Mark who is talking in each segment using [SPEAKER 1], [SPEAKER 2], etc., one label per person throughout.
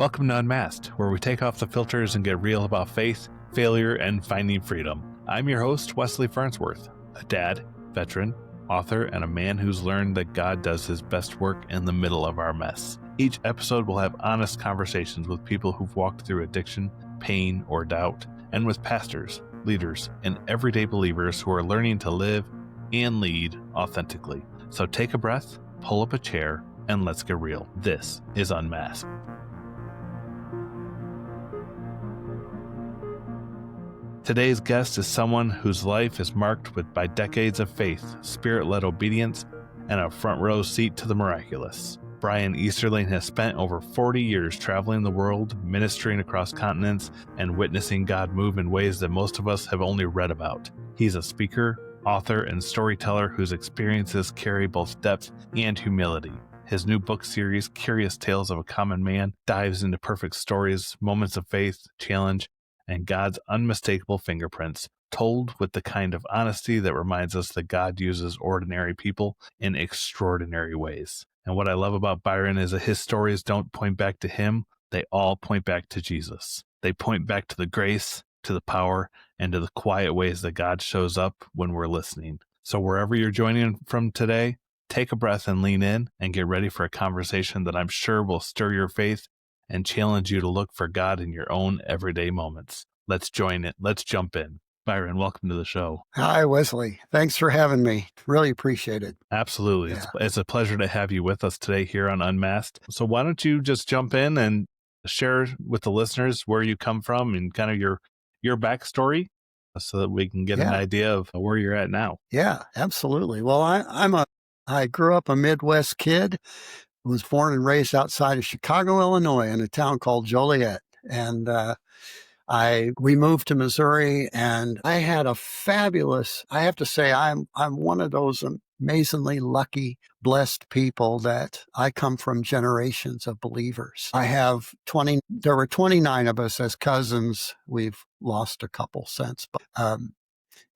[SPEAKER 1] Welcome to Unmasked, where we take off the filters and get real about faith, failure, and finding freedom. I'm your host, Wesley Farnsworth, a dad, veteran, author, and a man who's learned that God does his best work in the middle of our mess. Each episode will have honest conversations with people who've walked through addiction, pain, or doubt, and with pastors, leaders, and everyday believers who are learning to live and lead authentically. So take a breath, pull up a chair, and let's get real. This is Unmasked. Today's guest is someone whose life is marked by decades of faith, spirit-led obedience, and a front row seat to the miraculous. Byron Easterling has spent over 40 years traveling the world, ministering across continents, and witnessing God move in ways that most of us have only read about. He's a speaker, author, and storyteller whose experiences carry both depth and humility. His new book series, Curious Tales of a Common Man, dives into perfect stories, moments of faith, challenge, and God's unmistakable fingerprints, told with the kind of honesty that reminds us that God uses ordinary people in extraordinary ways. And what I love about Byron is that his stories don't point back to him, they all point back to Jesus. They point back to the grace, to the power, and to the quiet ways that God shows up when we're listening. So wherever you're joining from today, take a breath and lean in and get ready for a conversation that I'm sure will stir your faith and challenge you to look for God in your own everyday moments. Let's join it. Let's jump in. Byron, welcome to the show.
[SPEAKER 2] Hi, Wesley. Thanks for having me. Really appreciate it.
[SPEAKER 1] Absolutely. Yeah. It's a pleasure to have you with us today here on Unmasked. So why don't you just jump in and share with the listeners where you come from and kind of your backstory so that we can get an idea of where you're at now.
[SPEAKER 2] Yeah, absolutely. Well, I grew up a Midwest kid. Was born and raised outside of Chicago, Illinois, in a town called Joliet. And we moved to Missouri, and I had a fabulous, I have to say, I'm one of those amazingly lucky, blessed people that I come from generations of believers. There were 29 of us as cousins. We've lost a couple since, but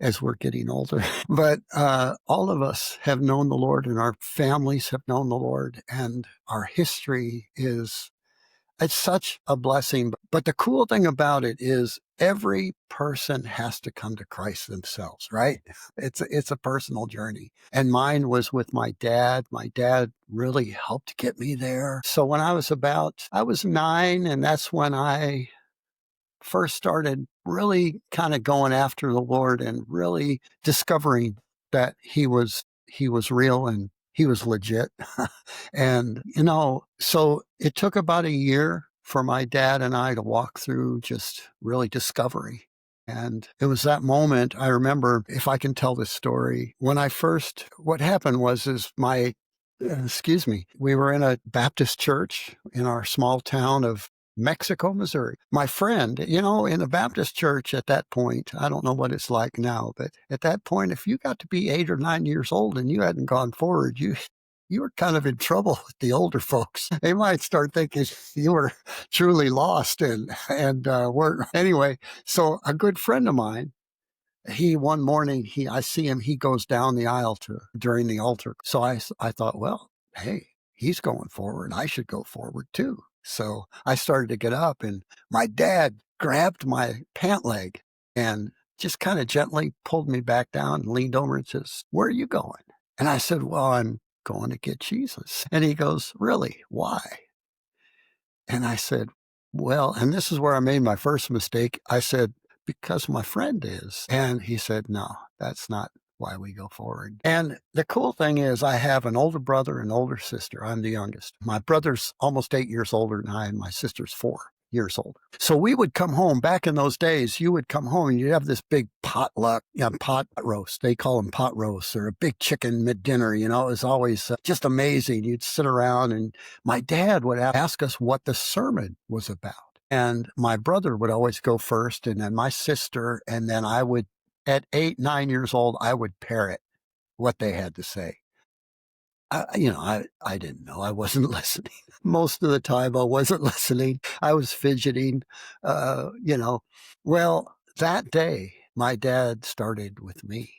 [SPEAKER 2] as we're getting older. But all of us have known the Lord, and our families have known the Lord, and our history it's such a blessing. But the cool thing about it is every person has to come to Christ themselves, right? It's a personal journey. And mine was with my dad. My dad really helped get me there. So when I was 9, and that's when I first started really kind of going after the Lord and really discovering that he was real and he was legit. And, so it took about a year for my dad and I to walk through just really discovery. And it was that moment, I remember, if I can tell this story, what happened was we were in a Baptist church in our small town of Mexico, Missouri. My friend, in the Baptist church at that point, I don't know what it's like now, but at that point, if you got to be 8 or 9 years old and you hadn't gone forward, you were kind of in trouble with the older folks. They might start thinking you were truly lost weren't. Anyway, so a good friend of mine, one morning, I see him, he goes down the aisle during the altar. So I thought, well, hey, he's going forward. I should go forward too. So I started to get up, and my dad grabbed my pant leg and just kind of gently pulled me back down and leaned over and says, "Where are you going?" And I said, "Well, I'm going to get Jesus." And he goes, "Really? Why?" And I said, "Well," and this is where I made my first mistake. I said, "Because my friend is." And he said, "No, that's not why we go forward." And the cool thing is I have an older brother and older sister. I'm the youngest. My brother's almost 8 years older than I, and my sister's 4 years older. So we would come home. Back in those days, you would come home and you'd have this big pot roast. They call them pot roasts, or a big chicken mid-dinner. It was always just amazing. You'd sit around, and my dad would ask us what the sermon was about. And my brother would always go first, and then my sister, and then I would, at 8, 9 years old, I would parrot what they had to say. I didn't know. I wasn't listening. Most of the time, I wasn't listening. I was fidgeting, Well, that day, my dad started with me,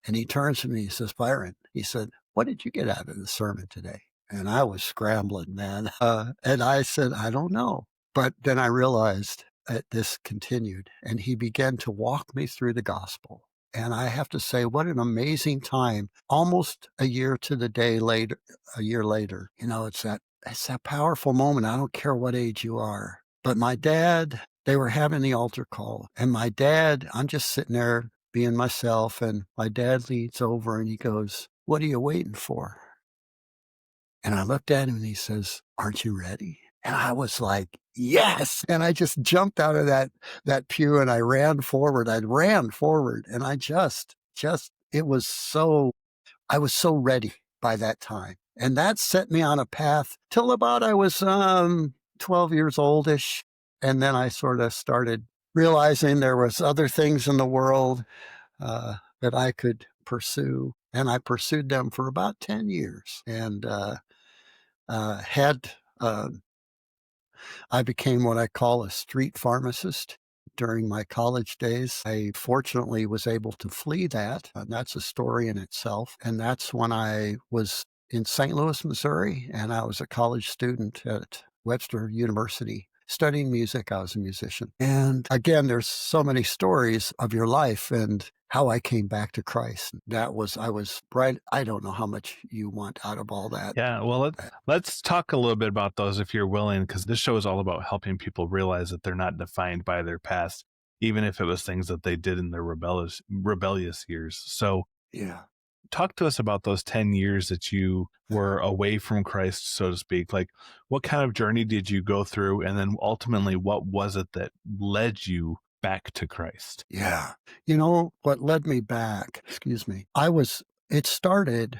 [SPEAKER 2] and he turns to me, he says, "Byron," he said, "what did you get out of the sermon today?" And I was scrambling, man. And I said, "I don't know, But then I realized that this continued, and he began to walk me through the gospel. And I have to say, what an amazing time. Almost a year to the day later, a year later, it's that powerful moment. I don't care what age you are. But my dad, they were having the altar call. And my dad, I'm just sitting there being myself. And my dad leads over and he goes, "What are you waiting for?" And I looked at him and he says, "Aren't you ready?" And I was like, "Yes." And I just jumped out of that pew and I ran forward. I ran forward and I it was so, I was so ready by that time. And that set me on a path till about I was 12 years oldish. And then I sort of started realizing there was other things in the world that I could pursue. And I pursued them for about 10 years and had I became what I call a street pharmacist during my college days. I fortunately was able to flee that, and that's a story in itself. And that's when I was in St. Louis, Missouri, and I was a college student at Webster University studying music. I was a musician. And again, there's so many stories of your life and how I came back to Christ. I was right. I don't know how much you want out of all that.
[SPEAKER 1] Yeah, well, let's talk a little bit about those if you're willing, because this show is all about helping people realize that they're not defined by their past, even if it was things that they did in their rebellious years. So
[SPEAKER 2] Yeah.
[SPEAKER 1] talk to us about those 10 years that you were away from Christ, so to speak. Like, what kind of journey did you go through? And then ultimately, what was it that led you back to Christ?
[SPEAKER 2] Yeah. What led me back, excuse me, it started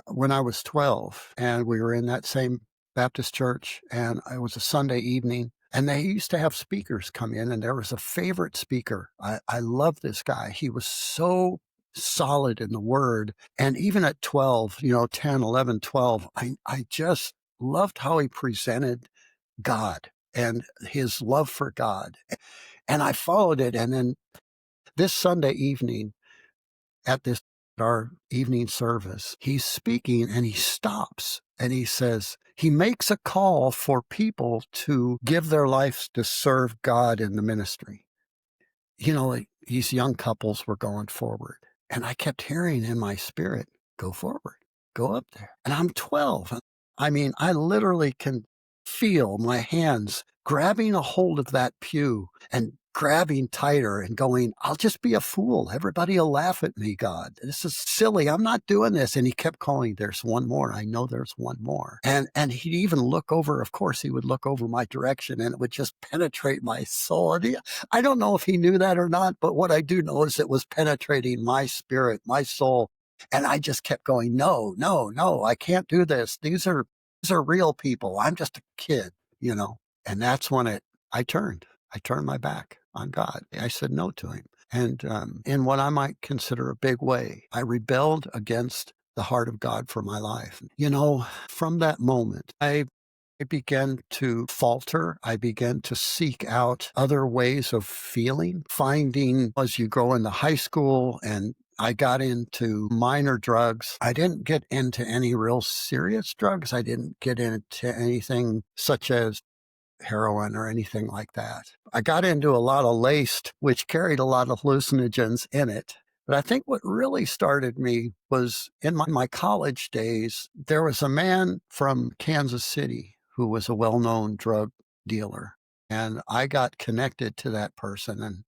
[SPEAKER 2] when I was 12 and we were in that same Baptist church and it was a Sunday evening and they used to have speakers come in and there was a favorite speaker. I love this guy. He was so solid in the word. And even at 12, 10, 11, 12, I just loved how he presented God and his love for God. And I followed it. And then this Sunday evening at our evening service, he's speaking and he stops and he says, he makes a call for people to give their lives to serve God in the ministry. These young couples were going forward. And I kept hearing in my spirit, go forward, go up there. And I'm 12. I mean, I literally can feel my hands grabbing a hold of that pew and grabbing tighter and going, I'll just be a fool. Everybody will laugh at me, God. This is silly. I'm not doing this. And he kept calling, there's one more. I know there's one more. And he'd even look over, of course, he would look over my direction and it would just penetrate my soul. And I don't know if he knew that or not, but what I do know is it was penetrating my spirit, my soul. And I just kept going, no, no, no, I can't do this. These are real people. I'm just a kid, And that's when I turned my back on God. I said no to him. And in what I might consider a big way, I rebelled against the heart of God for my life. From that moment, I began to falter. I began to seek out other ways of feeling, finding as you go into high school, and I got into minor drugs. I didn't get into any real serious drugs. I didn't get into anything such as heroin or anything like that. I got into a lot of laced, which carried a lot of hallucinogens in it. But I think what really started me was in my college days, there was a man from Kansas City who was a well-known drug dealer. And I got connected to that person and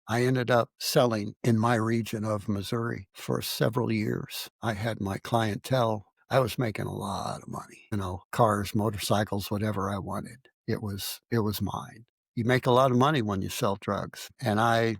[SPEAKER 2] I ended up selling in my region of Missouri for several years. I had my clientele. I was making a lot of money, cars, motorcycles, whatever I wanted. It was mine. You make a lot of money when you sell drugs. And I'm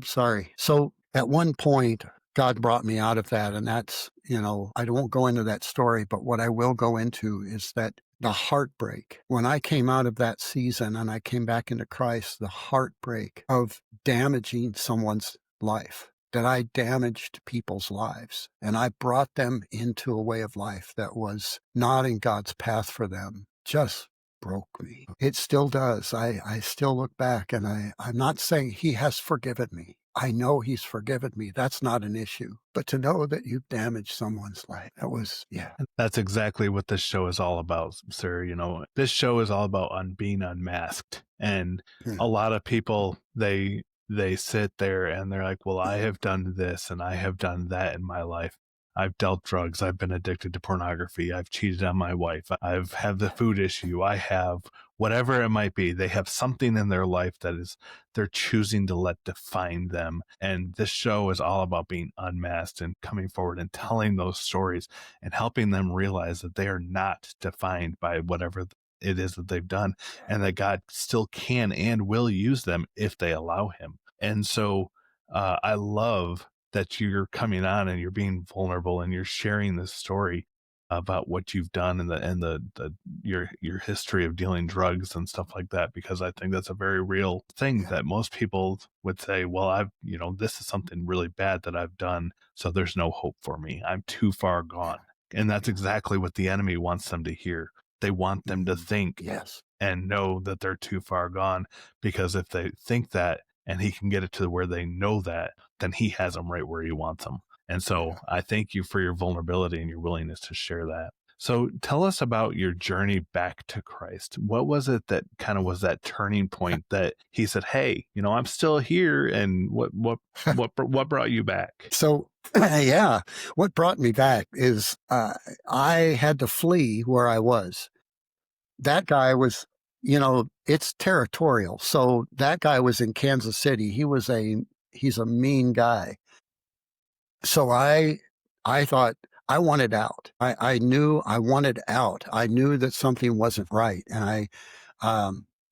[SPEAKER 2] sorry. So at one point, God brought me out of that. And that's, I won't go into that story, but what I will go into is that the heartbreak, when I came out of that season and I came back into Christ, the heartbreak of damaging someone's life, that I damaged people's lives and I brought them into a way of life that was not in God's path for them, just broke me. It still does. I still look back and I'm not saying he has forgiven me. I know he's forgiven me. That's not an issue. But to know that you've damaged someone's life, that was, yeah.
[SPEAKER 1] That's exactly what this show is all about, sir. This show is all about being unmasked. And
[SPEAKER 2] Hmm.
[SPEAKER 1] a lot of people, they sit there and they're like, well, I have done this and I have done that in my life. I've dealt drugs. I've been addicted to pornography. I've cheated on my wife. I've had the food issue. I have whatever it might be. They have something in their life that is they're choosing to let define them. And this show is all about being unmasked and coming forward and telling those stories and helping them realize that they are not defined by whatever it is that they've done, and that God still can and will use them if they allow him. And so I love that you're coming on and you're being vulnerable and you're sharing this story about what you've done and your history of dealing drugs and stuff like that, because I think that's a very real thing that most people would say, well, this is something really bad that I've done, so there's no hope for me. I'm too far gone. And that's exactly what the enemy wants them to hear. They want them to think
[SPEAKER 2] Yes.
[SPEAKER 1] and know that they're too far gone, because if they think that and he can get it to where they know that, then he has them right where he wants them. And so I thank you for your vulnerability and your willingness to share that. So tell us about your journey back to Christ. What was it that kind of was that turning point that he said, hey, I'm still here? And what brought you back?
[SPEAKER 2] So, yeah, what brought me back is I had to flee where I was. That guy was, it's territorial. So that guy was in Kansas City. He's a mean guy. So I thought I wanted out. I knew I wanted out. I knew that something wasn't right. And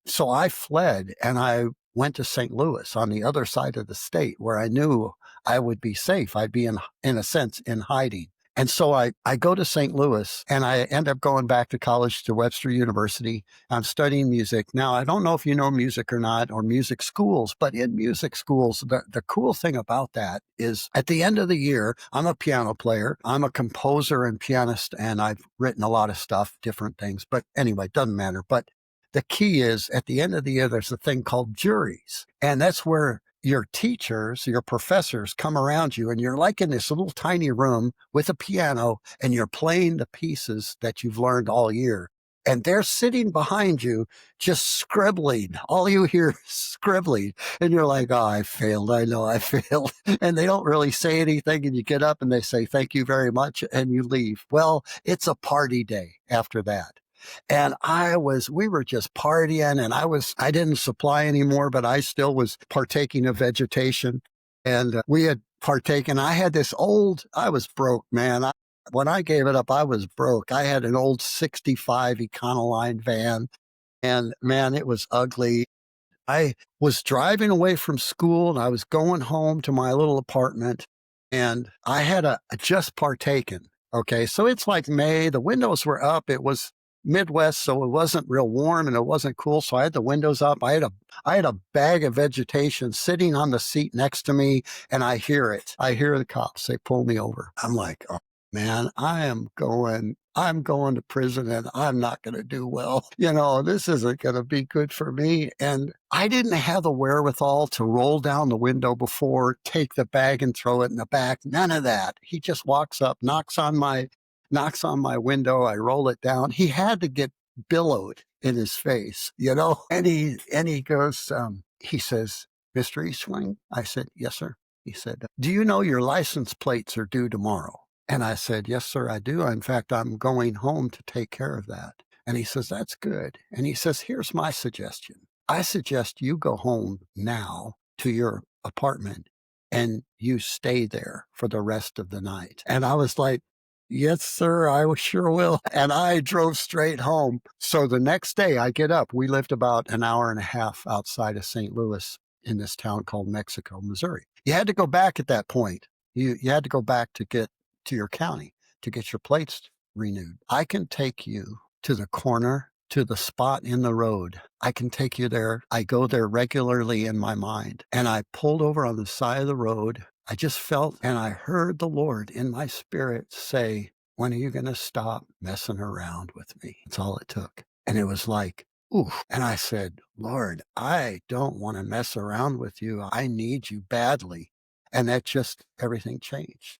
[SPEAKER 2] so I fled and I went to St. Louis on the other side of the state where I knew I would be safe. I'd be in a sense, in hiding. And so I go to St. Louis and I end up going back to college to Webster University. I'm studying music. Now, I don't know if you know music or not, or music schools, but in music schools, the cool thing about that is at the end of the year, I'm a piano player. I'm a composer and pianist, and I've written a lot of stuff, different things. But anyway, it doesn't matter. But the key is at the end of the year, there's a thing called juries. And that's where your teachers, your professors come around you, and you're like in this little tiny room with a piano, and you're playing the pieces that you've learned all year. And they're sitting behind you, just scribbling. All you hear is scribbling. And you're like, oh, I failed. I know I failed. And they don't really say anything. And you get up and they say, thank you very much. And you leave. Well, it's a party day after that. And we were just partying, and I didn't supply anymore, but I still was partaking of vegetation. And we had partaken. I was broke, man. When I gave it up, I was broke. I had an old 65 Econoline van, and man, it was ugly. I was driving away from school and I was going home to my little apartment, and I had just partaken. Okay. So it's like May, the windows were up. It was Midwest, so it wasn't real warm and it wasn't cool. So I had the windows up. I had a bag of vegetation sitting on the seat next to me, and I hear it. I hear the cops. They pull me over. I'm like, oh man, I'm going to prison and I'm not going to do well. This isn't going to be good for me. And I didn't have the wherewithal to roll down the window before, take the bag and throw it in the back. None of that. He just walks up, knocks on my window. I roll it down. He had to get billowed in his face, and he goes, he says, Mr. Eastling? I said, yes, sir. He said, do you know your license plates are due tomorrow? And I said, yes, sir, I do. In fact, I'm going home to take care of that. And he says, that's good. And he says, here's my suggestion. I suggest you go home now to your apartment and you stay there for the rest of the night. And I was like, yes, sir, I sure will. And I drove straight home. So the next day I get up. We lived about an hour and a half outside of St. Louis in this town called Mexico, Missouri. You had to go back at that point. You had to go back to get to your county to get your plates renewed. I can take you to the corner, to the spot in the road. I can take you there. I go there regularly in my mind. And I pulled over on the side of the road. I just felt, and I heard the Lord in my spirit say, when are you going to stop messing around with me? That's all it took. And it was like Oof. And I said, Lord, I don't want to mess around with you. I need you badly. And that just, everything changed.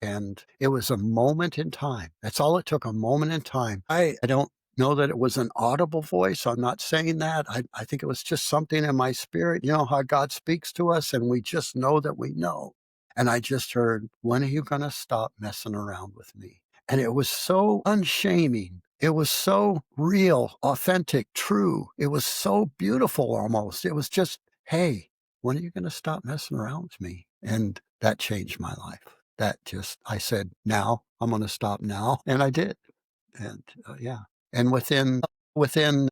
[SPEAKER 2] And it was a moment in time. That's all it took, a moment in time. I don't know that it was an audible voice. I'm not saying that. I think it was just something in my spirit. You know how God speaks to us and we just know that we know. And I just heard, when are you going to stop messing around with me? And it was so unshaming. It was so real, authentic, true. It was so beautiful almost. It was just, hey, when are you going to stop messing around with me? And that changed my life. That just, I said, now I'm going to stop now. And I did. And yeah. And within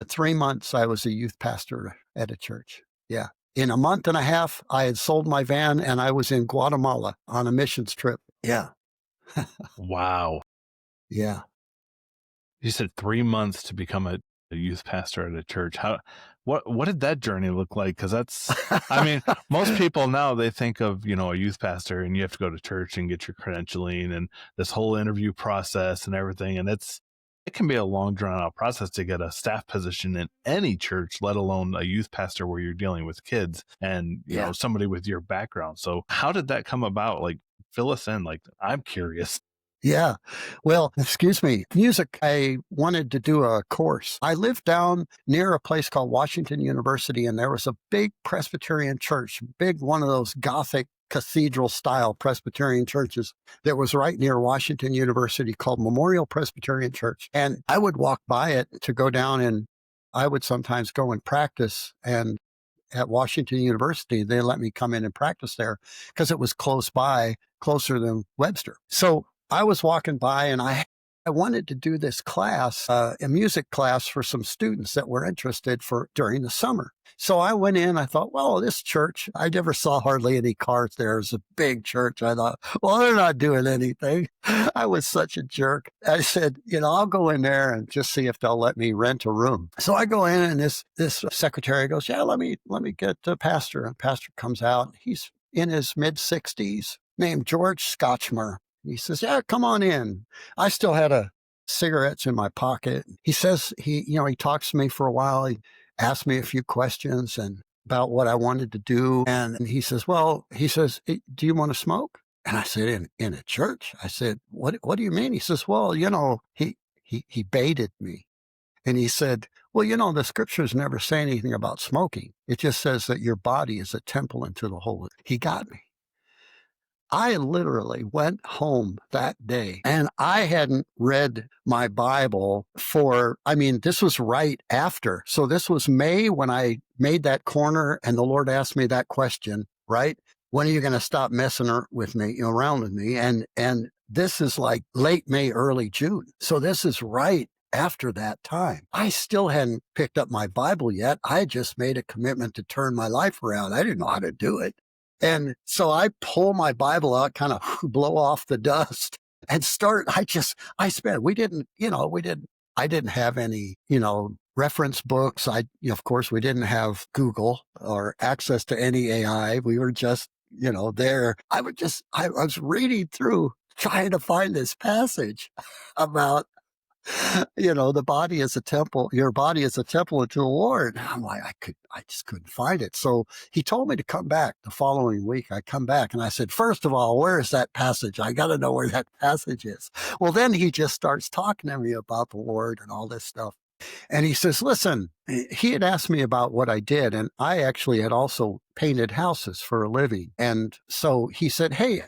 [SPEAKER 2] 3 months, I was a youth pastor at a church. Yeah. In a month and a half, I had sold my van and I was in Guatemala on a missions trip. Yeah.
[SPEAKER 1] Wow.
[SPEAKER 2] Yeah.
[SPEAKER 1] You said 3 months to become a youth pastor at a church. What did that journey look like? Because that's, I mean, most people now, they think of, a youth pastor and you have to go to church and get your credentialing and this whole interview process and everything. And it can be a long drawn out process to get a staff position in any church, let alone a youth pastor where you're dealing with kids and, somebody with your background. So how did that come about? Like, fill us in. Like, I'm curious.
[SPEAKER 2] Yeah. Well, excuse me, music, I wanted to do a course. I lived down near a place called Washington University, and there was a big Presbyterian church, big one of those Gothic cathedral style Presbyterian churches that was right near Washington University called Memorial Presbyterian Church. And I would walk by it to go down, and I would sometimes go and practice. And at Washington University, they let me come in and practice there because it was close by, closer than Webster. So I was walking by and I wanted to do this class, a music class for some students that were interested during the summer. So I went in, I thought, well, this church, I never saw hardly any cars there. It was a big church. I thought, well, they're not doing anything. I was such a jerk. I said, I'll go in there and just see if they'll let me rent a room. So I go in and this secretary goes, yeah, let me get the pastor. And the pastor comes out. He's in his mid-60s, named George Scotchmer. He says, yeah, come on in. I still had cigarettes in my pocket. He says, he talks to me for a while. He asked me a few questions and about what I wanted to do. And he says, do you want to smoke? And I said, in a church? I said, what do you mean? He says, well, he baited me. And he said, well, the scriptures never say anything about smoking. It just says that your body is a temple unto the Holy. He got me. I literally went home that day and I hadn't read my Bible this was right after. So this was May when I made that corner and the Lord asked me that question, right? When are you going to stop messing with me, around with me? And this is like late May, early June. So this is right after that time. I still hadn't picked up my Bible yet. I just made a commitment to turn my life around. I didn't know how to do it. And so I pull my Bible out, kind of blow off the dust and I didn't have any, reference books. Of course, we didn't have Google or access to any AI. We were just, there. I was reading through trying to find this passage about the body is a temple, your body is a temple unto the Lord. I'm like, I just couldn't find it. So he told me to come back the following week. I come back and I said, first of all, where is that passage? I got to know where that passage is. Well, then he just starts talking to me about the Lord and all this stuff. And he says, listen, he had asked me about what I did. And I actually had also painted houses for a living. And so he said, hey,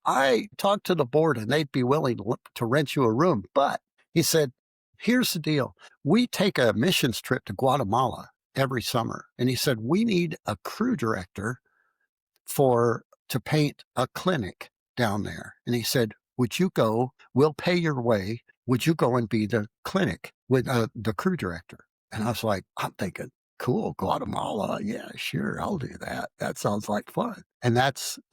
[SPEAKER 2] I talked to the board and they'd be willing to rent you a room. But he said, here's the deal. We take a missions trip to Guatemala every summer. And he said, we need a crew director to paint a clinic down there. And he said, would you go? We'll pay your way. Would you go and be the clinic with the crew director? And I was like, I'm thinking, cool, Guatemala. Yeah, sure, I'll do that. That sounds like fun. And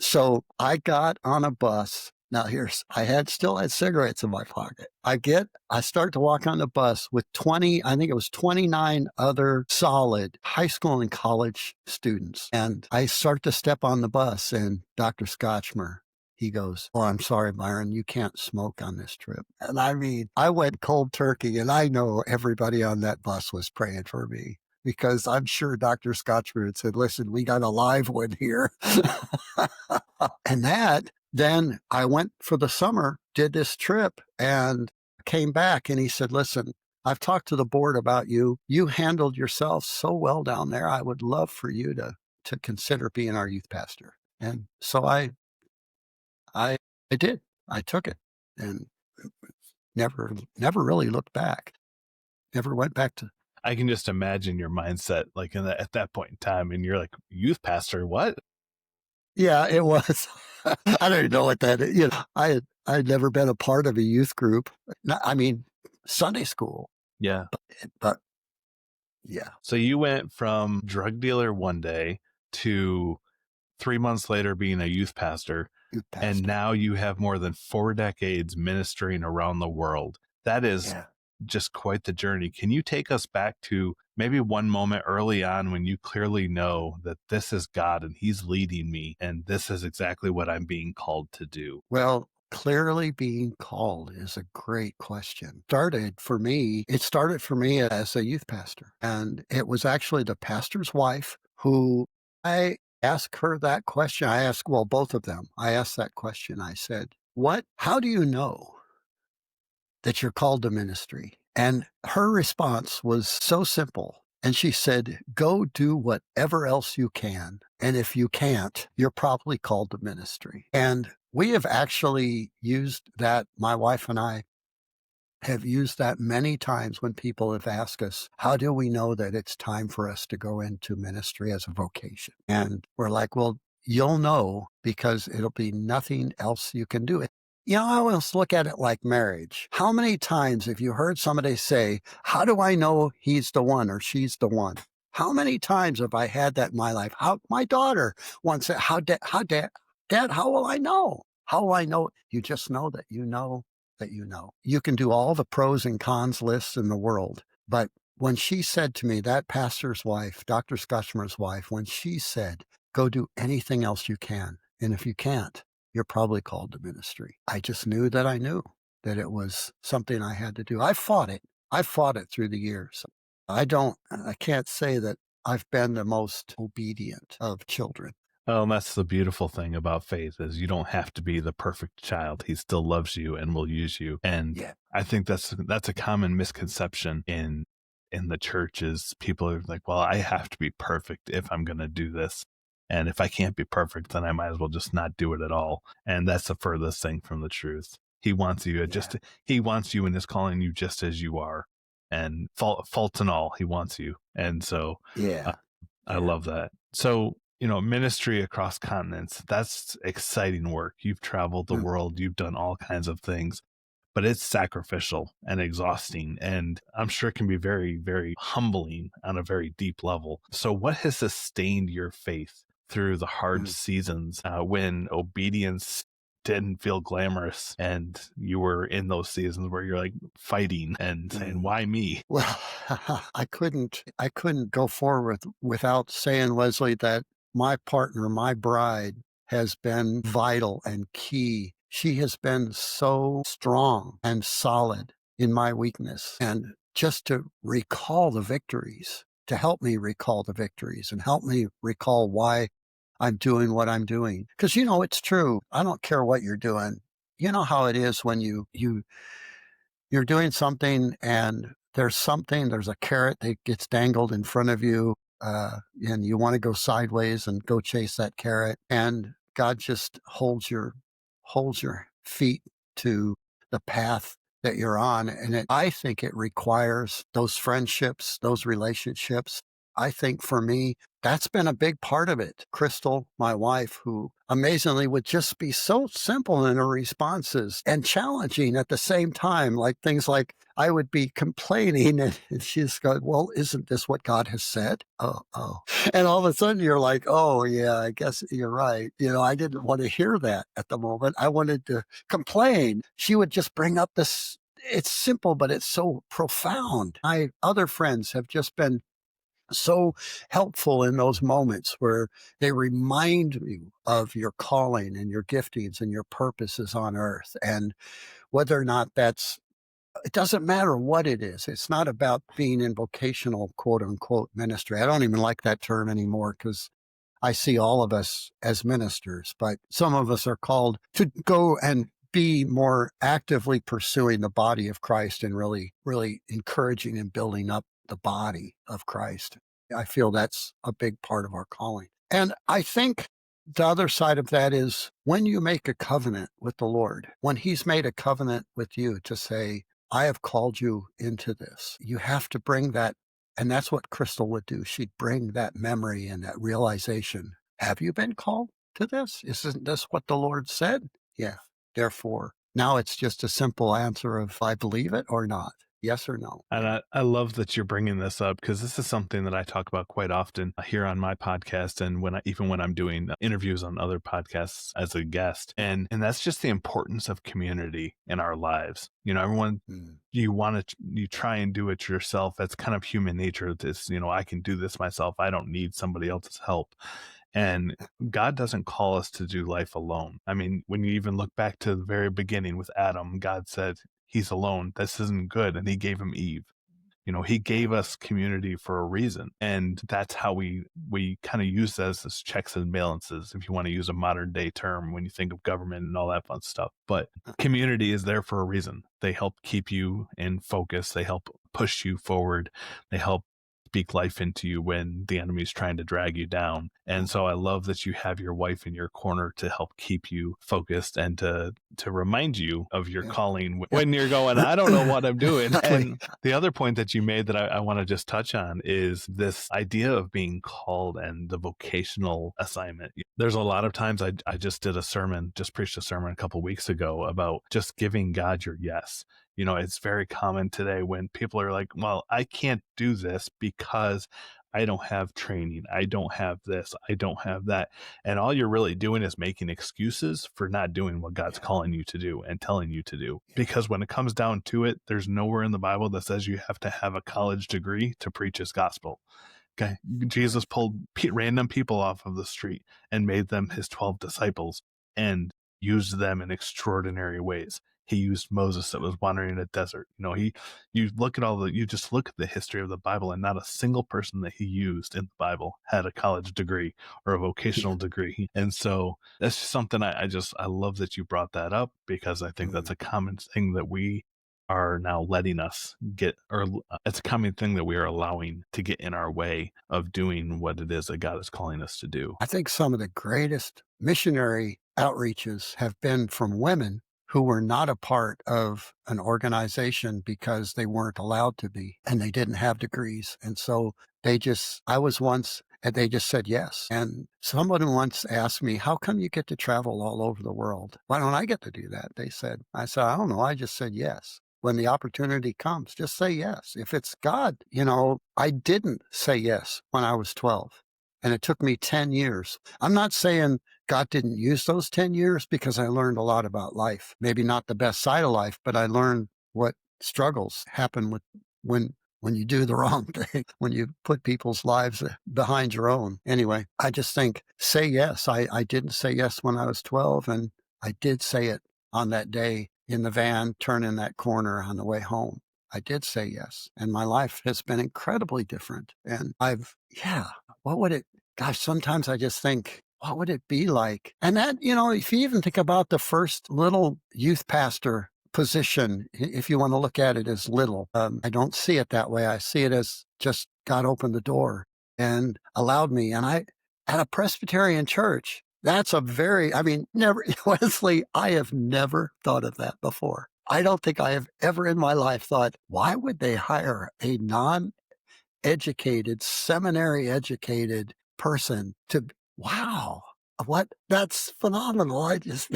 [SPEAKER 2] so I got on a bus. Now I still had cigarettes in my pocket. I start to walk on the bus with 29 other solid high school and college students. And I start to step on the bus and Dr. Scotchmer, He goes, "Oh, I'm sorry, Byron, you can't smoke on this trip." And I mean, I went cold turkey, and I know everybody on that bus was praying for me because I'm sure Dr. Scotchford said, "Listen, we got a live one here." And then I went for the summer, did this trip, and came back, and he said, "Listen, I've talked to the board about you. You handled yourself so well down there. I would love for you to consider being our youth pastor." And so I did. I took it and never really looked back. Never went back to.
[SPEAKER 1] I can just imagine your mindset like at that point in time, and you're like, youth pastor, what?
[SPEAKER 2] Yeah, it was. I don't even know what that is. I'd never been a part of a youth group. I mean, Sunday school,
[SPEAKER 1] Yeah.
[SPEAKER 2] but yeah,
[SPEAKER 1] So you went from drug dealer one day to 3 months later being a youth pastor.
[SPEAKER 2] youth
[SPEAKER 1] And
[SPEAKER 2] pastor.
[SPEAKER 1] now you have more than 4 decades ministering around the world. That is
[SPEAKER 2] Yeah.
[SPEAKER 1] just quite the journey. Can you take us back to maybe one moment early on when you clearly know that this is God and he's leading me and this is exactly what I'm being called to do?
[SPEAKER 2] Well, clearly being called is a great question. It started for me as a youth pastor. And it was actually the pastor's wife who I asked her that question. Well, both of them. I asked that question. I said, how do you know that you're called to ministry? And her response was so simple. And she said, "Go do whatever else you can. And if you can't, you're probably called to ministry." And we have actually used that. My wife and I have used that many times when people have asked us, how do we know that it's time for us to go into ministry as a vocation? And we're like, well, you'll know because it'll be nothing else you can do. I always look at it like marriage. How many times have you heard somebody say, how do I know he's the one or she's the one? How many times have I had that in my life? My daughter once said, Dad, how will I know? How will I know? You just know that you know that you know. You can do all the pros and cons lists in the world. But when she said to me, that pastor's wife, Dr. Scotchmer's wife, when she said, go do anything else you can. And if you can't, you're probably called to ministry. I just knew that I knew that it was something I had to do. I fought it. I fought it through the years. I can't say that I've been the most obedient of children.
[SPEAKER 1] Well, and that's the beautiful thing about faith is you don't have to be the perfect child. He still loves you and will use you. And
[SPEAKER 2] Yeah.
[SPEAKER 1] I think that's a common misconception in the church is people are like, well, I have to be perfect if I'm going to do this. And if I can't be perfect, then I might as well just not do it at all. And that's the furthest thing from the truth. He wants you he wants you and is calling you just as you are. And faults and all, he wants you. And so I love that. So, ministry across continents, that's exciting work. You've traveled the world, you've done all kinds of things, but it's sacrificial and exhausting. And I'm sure it can be very, very humbling on a very deep level. So what has sustained your faith through the hard seasons when obedience didn't feel glamorous and you were in those seasons where you're like fighting and saying, why me?
[SPEAKER 2] Well, I couldn't go forward without saying, Wesley, that my partner, my bride, has been vital and key. She has been so strong and solid in my weakness. And just to recall the victories, to help me recall the victories and help me recall why I'm doing what I'm doing. Because, it's true. I don't care what you're doing. You know how it is when you're doing something and there's a carrot that gets dangled in front of you, and you want to go sideways and go chase that carrot. And God just holds your feet to the path that you're on. And I think it requires those friendships, those relationships. I think for me, that's been a big part of it. Crystal, my wife, who amazingly would just be so simple in her responses and challenging at the same time, like things like I would be complaining and she's going, well, isn't this what God has said? Oh. And all of a sudden you're like, oh yeah, I guess you're right. I didn't want to hear that at the moment. I wanted to complain. She would just bring up it's simple, but it's so profound. My other friends have just been so helpful in those moments where they remind you of your calling and your giftings and your purposes on earth. And whether or not it doesn't matter what it is. It's not about being in vocational quote unquote ministry. I don't even like that term anymore because I see all of us as ministers, but some of us are called to go and be more actively pursuing the body of Christ and really, really encouraging and building up the body of Christ. I feel that's a big part of our calling. And I think the other side of that is when you make a covenant with the Lord, when He's made a covenant with you to say, I have called you into this, you have to bring that. And that's what Crystal would do. She'd bring that memory and that realization. Have you been called to this? Isn't this what the Lord said? Yeah. Therefore, now it's just a simple answer of I believe it or not. Yes or no.
[SPEAKER 1] And I love that you're bringing this up because this is something that I talk about quite often here on my podcast and even when I'm doing interviews on other podcasts as a guest. And that's just the importance of community in our lives. Everyone, you try and do it yourself. That's kind of human nature. This, I can do this myself. I don't need somebody else's help. And God doesn't call us to do life alone. I mean, when you even look back to the very beginning with Adam, God said, he's alone. This isn't good. And he gave him Eve. He gave us community for a reason. And that's how we kind of use that as checks and balances, if you want to use a modern day term when you think of government and all that fun stuff. But community is there for a reason. They help keep you in focus. They help push you forward. They help speak life into you when the enemy's trying to drag you down. And so I love that you have your wife in your corner to help keep you focused and to remind you of your calling when you're going, I don't know what I'm doing. And the other point that you made that I want to just touch on is this idea of being called and the vocational assignment. There's a lot of times I just preached a sermon a couple weeks ago about just giving God your yes. It's very common today when people are like, well, I can't do this because I don't have training. I don't have this. I don't have that. And all you're really doing is making excuses for not doing what God's calling you to do and telling you to do. Because when it comes down to it, there's nowhere in the Bible that says you have to have a college degree to preach his gospel. Okay. Jesus pulled random people off of the street and made them his 12 disciples and used them in extraordinary ways. He used Moses that was wandering in a desert. You just look at the history of the Bible and not a single person that he used in the Bible had a college degree or a vocational degree. And so that's just something I love that you brought that up because I think that's a common thing that we are now letting us get, or it's a common thing that we are allowing to get in our way of doing what it is that God is calling us to do.
[SPEAKER 2] I think some of the greatest missionary outreaches have been from women who were not a part of an organization because they weren't allowed to be and they didn't have degrees. And so I was once, and they just said yes. And someone once asked me, how come you get to travel all over the world? Why don't I get to do that? I said, I don't know. I just said yes. When the opportunity comes, just say yes. If it's God, I didn't say yes when I was 12. And it took me 10 years. I'm not saying God didn't use those 10 years because I learned a lot about life. Maybe not the best side of life, but I learned what struggles happen when you do the wrong thing, when you put people's lives behind your own. Anyway, I just think, say yes. I didn't say yes when I was 12, and I did say it on that day in the van, turning that corner on the way home. I did say yes. And my life has been incredibly different. And sometimes I just think, what would it be like? And that, if you even think about the first little youth pastor position, if you want to look at it as little, I don't see it that way. I see it as just God opened the door and allowed me. And at a Presbyterian church, that's never, Wesley, I have never thought of that before. I don't think I have ever in my life thought, why would they hire a non-educated, seminary-educated person that's phenomenal. I just,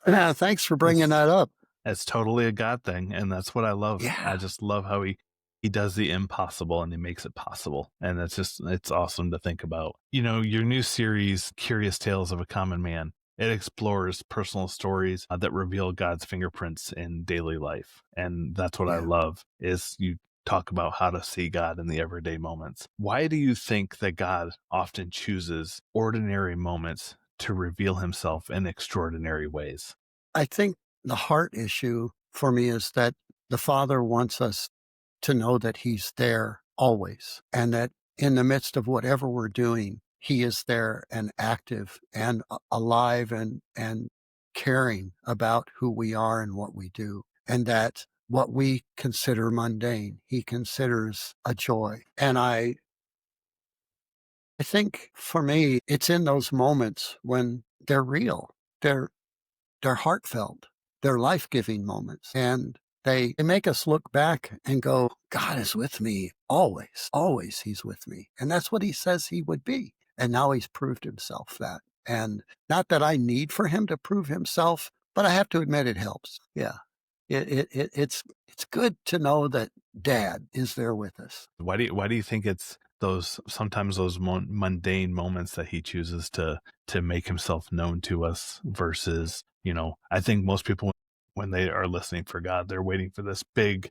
[SPEAKER 2] thanks for bringing that up.
[SPEAKER 1] It's totally a God thing. And that's what I love.
[SPEAKER 2] Yeah.
[SPEAKER 1] I just love how he does the impossible and he makes it possible. And it's awesome to think about. Your new series, Curious Tales of a Common Man, it explores personal stories that reveal God's fingerprints in daily life. And that's what I love is talk about how to see God in the everyday moments. Why do you think that God often chooses ordinary moments to reveal himself in extraordinary ways?
[SPEAKER 2] I think the heart issue for me is that the Father wants us to know that He's there always, and that in the midst of whatever we're doing, He is there and active and alive and caring about who we are and what we do. And that what we consider mundane, He considers a joy. And I think for me, it's in those moments when they're real. They're heartfelt. They're life-giving moments. And they make us look back and go, God is with me always. Always He's with me. And that's what He says He would be. And now He's proved Himself that. And not that I need for Him to prove Himself, but I have to admit it helps. Yeah. It's good to know that Dad is there with us.
[SPEAKER 1] Why do you think it's sometimes those mundane moments that he chooses to make himself known to us versus, I think most people when they are listening for God, they're waiting for this big,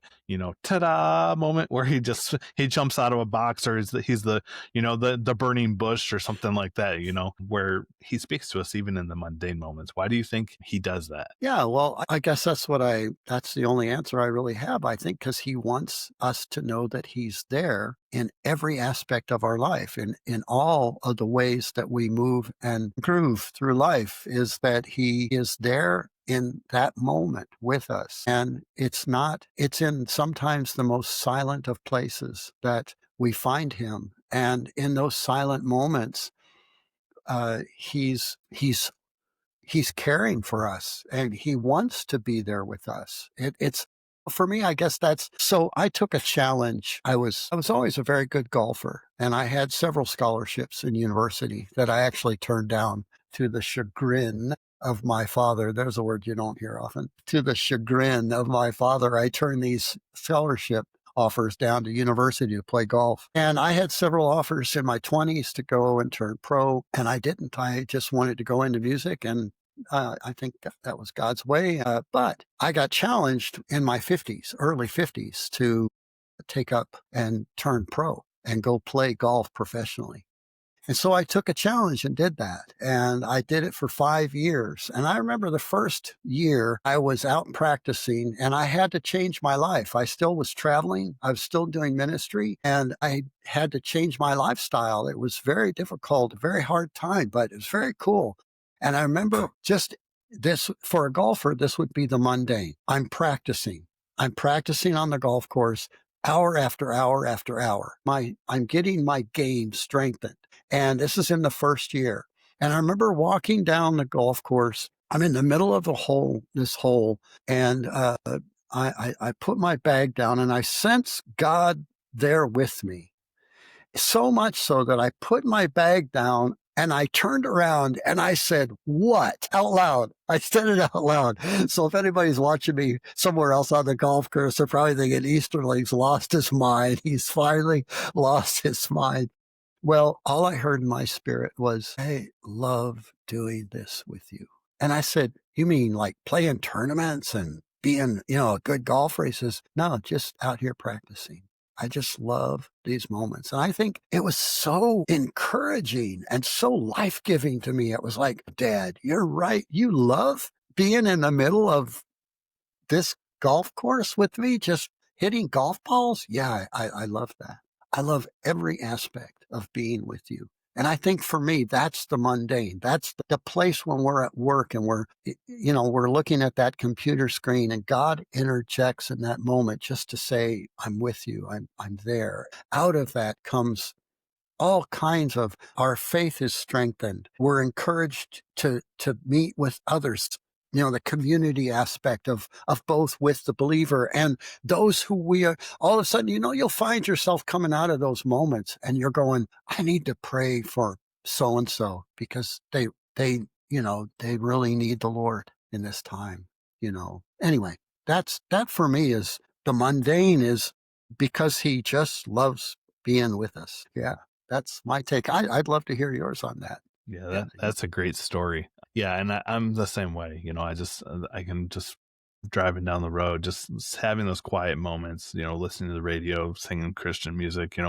[SPEAKER 1] ta-da moment where he jumps out of a box, or he's the burning bush or something like that, where he speaks to us even in the mundane moments. Why do you think he does that?
[SPEAKER 2] Yeah, well, I guess that's the only answer I really have. I think because He wants us to know that He's there in every aspect of our life, in all of the ways that we move and groove through life, is that He is there in that moment with us. And it's in sometimes the most silent of places that we find Him. And in those silent moments, He's caring for us, and He wants to be there with us. It's for me, I guess that's so. I took a challenge. I was always a very good golfer, and I had several scholarships in university that I actually turned down to the chagrin of my father. There's a word you don't hear often. To the chagrin of my father, I turned these scholarship offers down to university to play golf. And I had several offers in my 20s to go and turn pro, and I didn't. I just wanted to go into music, and I think that was God's way. But I got challenged in my 50s, early 50s, to take up and turn pro and go play golf professionally. And so I took a challenge and did that. And I did it for 5 years. And I remember the first year I was out practicing, and I had to change my life. I still was traveling. I was still doing ministry, and I had to change my lifestyle. It was very difficult, a very hard time, but it was very cool. And I remember just this, for a golfer, this would be the mundane. I'm practicing. I'm practicing on the golf course hour after hour after hour. I'm getting my game strengthened. And this is in the first year. And I remember walking down the golf course. I'm in the middle of this hole, and I put my bag down, and I sense God there with me. So much so that I put my bag down and I turned around and I said, "What?" out loud. I said it out loud. So if anybody's watching me somewhere else on the golf course, they're probably thinking Easterling's lost his mind. He's finally lost his mind. Well, all I heard in my spirit was, "I love doing this with you." And I said, "You mean like playing tournaments and being, a good golfer?" He says, "No, just out here practicing. I just love these moments." And I think it was so encouraging and so life-giving to me. It was like, "Dad, you're right. You love being in the middle of this golf course with me, just hitting golf balls? Yeah, I love that. I love every aspect of being with you." And I think for me, that's the mundane. That's the place when we're at work and we're looking at that computer screen, and God interjects in that moment just to say, "I'm with you. I'm there." Out of that comes all kinds of, our faith is strengthened. We're encouraged to meet with others. The community aspect of both with the believer and those who we are. All of a sudden, you'll find yourself coming out of those moments and you're going, "I need to pray for so-and-so because they really need the Lord in this time." Anyway, that for me is the mundane, is because He just loves being with us. Yeah. That's my take. I'd love to hear yours on that.
[SPEAKER 1] Yeah, that's a great story. Yeah, and I'm the same way. I can just driving down the road, just having those quiet moments, listening to the radio, singing Christian music,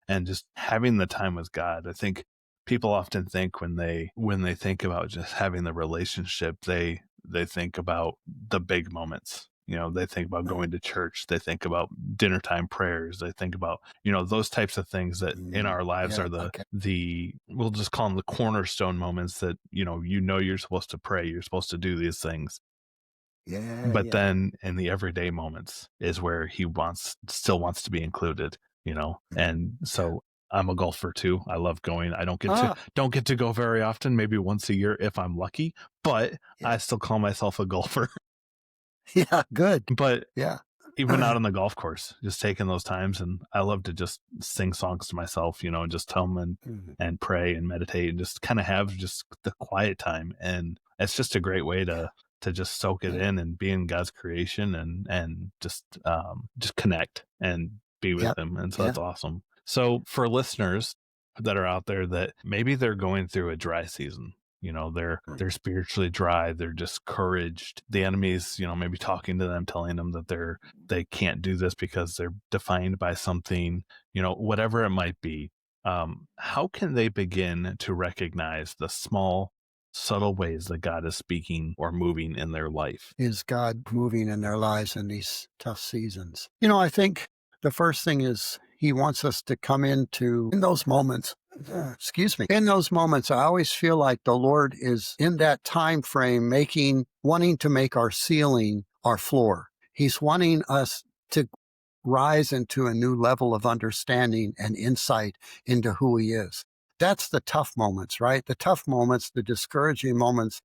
[SPEAKER 1] and just having the time with God. I think people often think when they think about just having the relationship, they think about the big moments. They think about going to church. They think about dinner time prayers. They think about, those types of things that in our lives
[SPEAKER 2] Yeah,
[SPEAKER 1] are
[SPEAKER 2] okay.
[SPEAKER 1] we'll just call them the cornerstone moments that, you're supposed to pray. You're supposed to do these things.
[SPEAKER 2] Yeah,
[SPEAKER 1] But
[SPEAKER 2] yeah.
[SPEAKER 1] then in the everyday moments is where he still wants to be included, and
[SPEAKER 2] Yeah.
[SPEAKER 1] so I'm a golfer too. I love going. I
[SPEAKER 2] Ah,
[SPEAKER 1] don't get to go very often, maybe once a year if I'm lucky, but
[SPEAKER 2] yeah.
[SPEAKER 1] I still call myself a golfer.
[SPEAKER 2] Yeah, good.
[SPEAKER 1] But
[SPEAKER 2] Yeah.
[SPEAKER 1] even out on the golf course, just taking those times, and I love to just sing songs to myself, and just hum
[SPEAKER 2] Mhm.
[SPEAKER 1] and pray and meditate and just kind of have just the quiet time. And it's just a great way
[SPEAKER 2] Yeah,
[SPEAKER 1] to just soak it
[SPEAKER 2] yeah.
[SPEAKER 1] in and be in God's creation and just connect and be with
[SPEAKER 2] Yep.
[SPEAKER 1] him. And so
[SPEAKER 2] Yeah.
[SPEAKER 1] that's awesome. So for listeners that are out there that maybe they're going through a dry season, they're spiritually dry, they're discouraged, the enemy's maybe talking to them, telling them that they can't do this because they're defined by something, whatever it might be. How can they begin to recognize the small subtle ways that God is speaking or moving in their life?
[SPEAKER 2] Is God moving in their lives in these tough seasons? I think the first thing is he wants us to come in those moments. Excuse me. In those moments, I always feel like the Lord is in that time frame wanting to make our ceiling our floor. He's wanting us to rise into a new level of understanding and insight into who he is. That's the tough moments, right? The tough moments, the discouraging moments,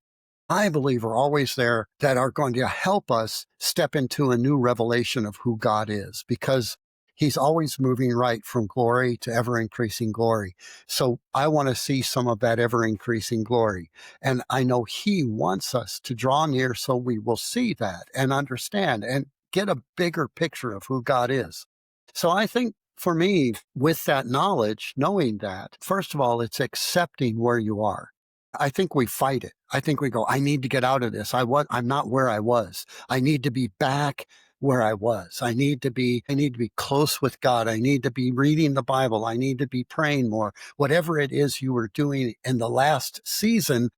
[SPEAKER 2] I believe are always there that are going to help us step into a new revelation of who God is, because he's always moving right from glory to ever increasing glory. So I want to see some of that ever increasing glory. And I know he wants us to draw near so we will see that and understand and get a bigger picture of who God is. So I think for me, with that knowledge, knowing that, first of all, it's accepting where you are. I think we fight it. I think we go, I need to get out of this. I'm not where I was. I need to be back where I was. I need to be close with God. I need to be reading the Bible. I need to be praying more. Whatever it is you were doing in the last season,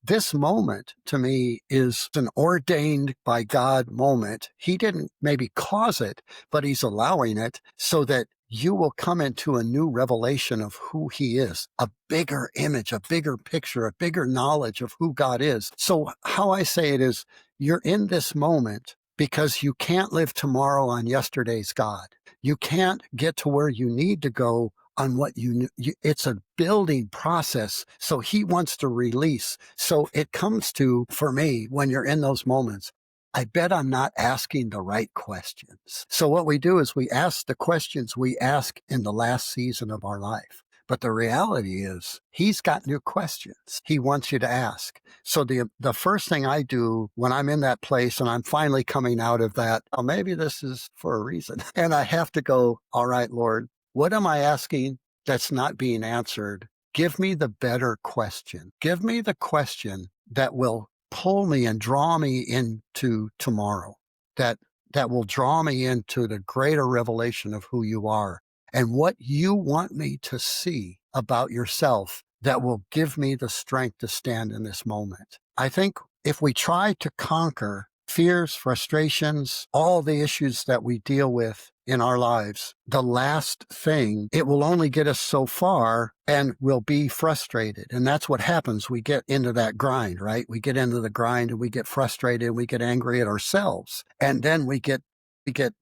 [SPEAKER 2] this moment to me is an ordained by God moment. He didn't maybe cause it, but he's allowing it so that you will come into a new revelation of who he is, a bigger image, a bigger picture, a bigger knowledge of who God is. So how I say it is, you're in this moment because you can't live tomorrow on yesterday's God. You can't get to where you need to go on what it's a building process. So he wants to release. So it comes to, for me, when you're in those moments, I bet I'm not asking the right questions. So what we do is we ask the questions we ask in the last season of our life. But the reality is he's got new questions he wants you to ask. So the first thing I do when I'm in that place and I'm finally coming out of that, oh, maybe this is for a reason. And I have to go, all right, Lord, what am I asking that's not being answered? Give me the better question. Give me the question that will pull me and draw me into tomorrow, that will draw me into the greater revelation of who you are and what you want me to see about yourself that will give me the strength to stand in this moment. I think if we try to conquer fears, frustrations, all the issues that we deal with in our lives, the last thing, it will only get us so far and we'll be frustrated. And that's what happens. We get into that grind, right? We get into the grind and we get frustrated and we get angry at ourselves. And then we get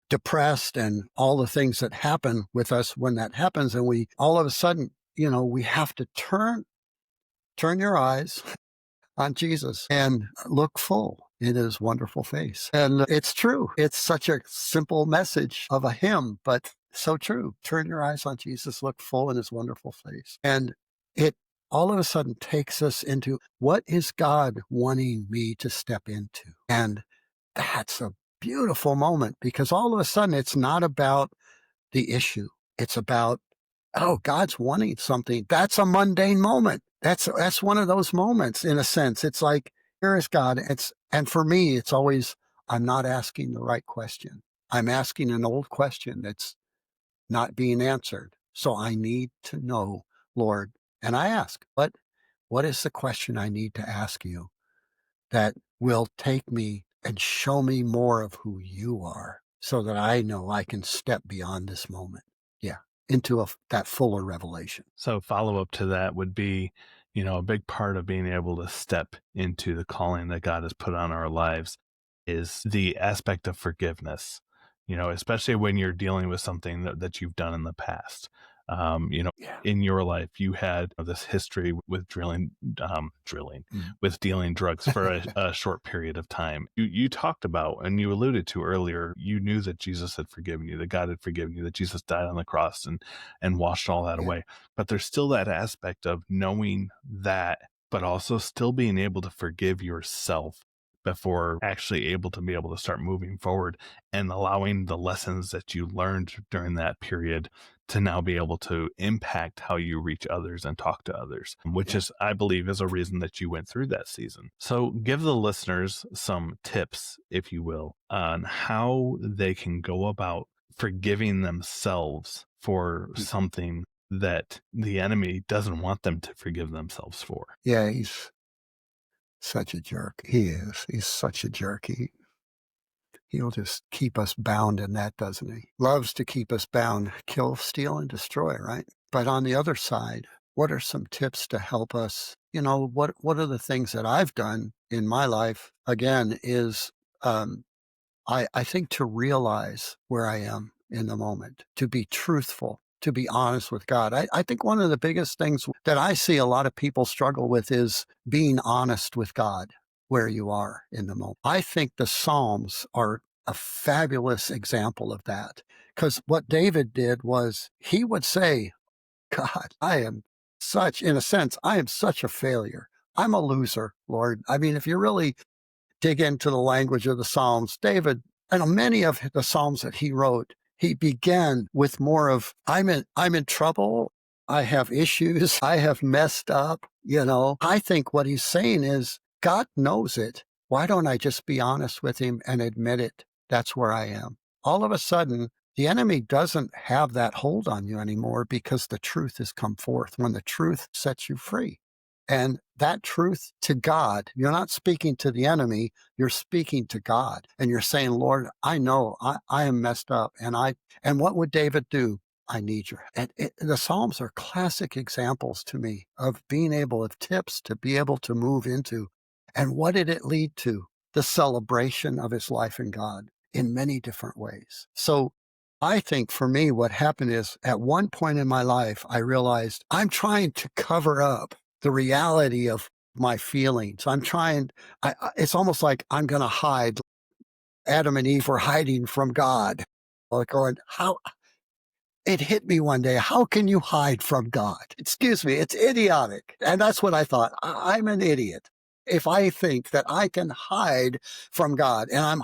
[SPEAKER 2] depressed and all the things that happen with us when that happens. And we all of a sudden, we have to turn your eyes on Jesus and look full in his wonderful face. And it's true. It's such a simple message of a hymn, but so true. Turn your eyes on Jesus, look full in his wonderful face. And it all of a sudden takes us into, what is God wanting me to step into? And that's a beautiful moment, because all of a sudden it's not about the issue. It's about, oh, God's wanting something. That's a mundane moment. That's one of those moments in a sense. It's like, here is God. And for me, it's always I'm not asking the right question. I'm asking an old question that's not being answered. So I need to know, Lord. And I ask, what is the question I need to ask you that will take me and show me more of who you are so that I know I can step beyond this moment? Yeah, into that fuller revelation.
[SPEAKER 1] So follow up to that would be, a big part of being able to step into the calling that God has put on our lives is the aspect of forgiveness, especially when you're dealing with something that you've done in the past.
[SPEAKER 2] Yeah.
[SPEAKER 1] In your life, you had this history with with dealing drugs for a short period of time. You talked about, and you alluded to earlier, you knew that Jesus had forgiven you, that God had forgiven you, that Jesus died on the cross and washed all that
[SPEAKER 2] Yeah.
[SPEAKER 1] away. But there's still that aspect of knowing that, but also still being able to forgive yourself before actually able to start moving forward and allowing the lessons that you learned during that period to now be able to impact how you reach others and talk to others, which
[SPEAKER 2] Yeah.
[SPEAKER 1] is, I believe, is a reason that you went through that season. So give the listeners some tips, if you will, on how they can go about forgiving themselves for something that the enemy doesn't want them to forgive themselves for.
[SPEAKER 2] Yeah, he's such a jerk. He is. He's such a jerk. He'll just keep us bound in that, doesn't he? Loves to keep us bound, kill, steal, and destroy, right? But on the other side, what are some tips to help us? What are the things that I've done in my life? Again, is I think to realize where I am in the moment, to be truthful, to be honest with God. I think one of the biggest things that I see a lot of people struggle with is being honest with God where you are in the moment. I think the Psalms are a fabulous example of that, because what David did was he would say, God, in a sense, I am such a failure. I'm a loser, Lord. I mean, if you really dig into the language of the Psalms, David, and many of the Psalms that he wrote, he began with more of, I'm in trouble. I have issues. I have messed up. I think what he's saying is, God knows it. Why don't I just be honest with him and admit it? That's where I am. All of a sudden, the enemy doesn't have that hold on you anymore because the truth has come forth when the truth sets you free. And that truth to God, you're not speaking to the enemy, you're speaking to God. And you're saying, Lord, I know I am messed up. And what would David do? I need your, the Psalms are classic examples to me of being able, of tips to be able to move into. And what did it lead to? The celebration of his life in God in many different ways. So I think for me, what happened is at one point in my life, I realized I'm trying to cover up the reality of my feelings. It's almost like I'm going to hide. Adam and Eve were hiding from God. Like going, how? It hit me one day. How can you hide from God? Excuse me. It's idiotic. And that's what I thought. I'm an idiot if I think that I can hide from God, and I'm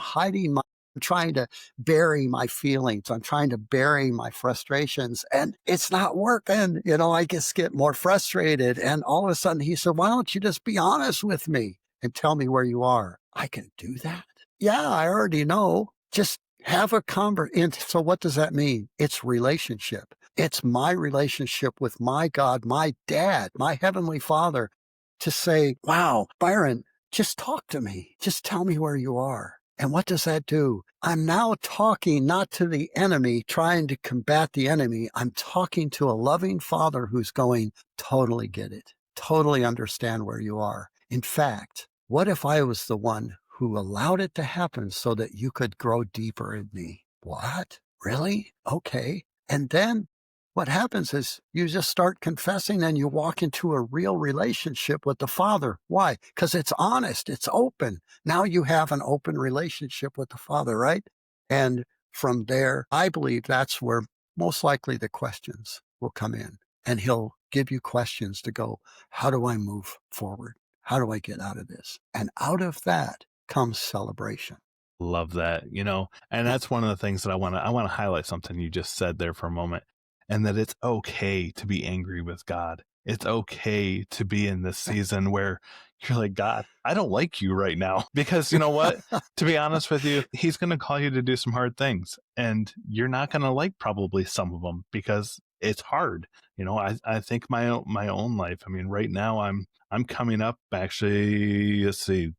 [SPEAKER 2] trying to bury my feelings. I'm trying to bury my frustrations, and it's not working. I just get more frustrated. And all of a sudden he said, why don't you just be honest with me and tell me where you are? I can do that. Yeah, I already know. Just have a conversation. So what does that mean? It's relationship. It's my relationship with my God, my dad, my heavenly Father, to say, wow, Byron, just talk to me. Just tell me where you are. And what does that do? I'm now talking not to the enemy, trying to combat the enemy. I'm talking to a loving Father who's going, totally get it, totally understand where you are. In fact, what if I was the one who allowed it to happen so that you could grow deeper in me? What? Really? Okay. And then what happens is you just start confessing and you walk into a real relationship with the Father. Why? Because it's honest. It's open. Now you have an open relationship with the Father, right? And from there, I believe that's where most likely the questions will come in. And he'll give you questions to go, how do I move forward? How do I get out of this? And out of that comes celebration.
[SPEAKER 1] Love that, and that's one of the things that I want to highlight something you just said there for a moment, and that it's okay to be angry with God. It's okay to be in this season where You're like, God, I don't like you right now. Because you know what? To be honest with you, he's going to call you to do some hard things. And you're not going to like probably some of them because it's hard. I think my own life. I mean, right now I'm coming up actually, let's see,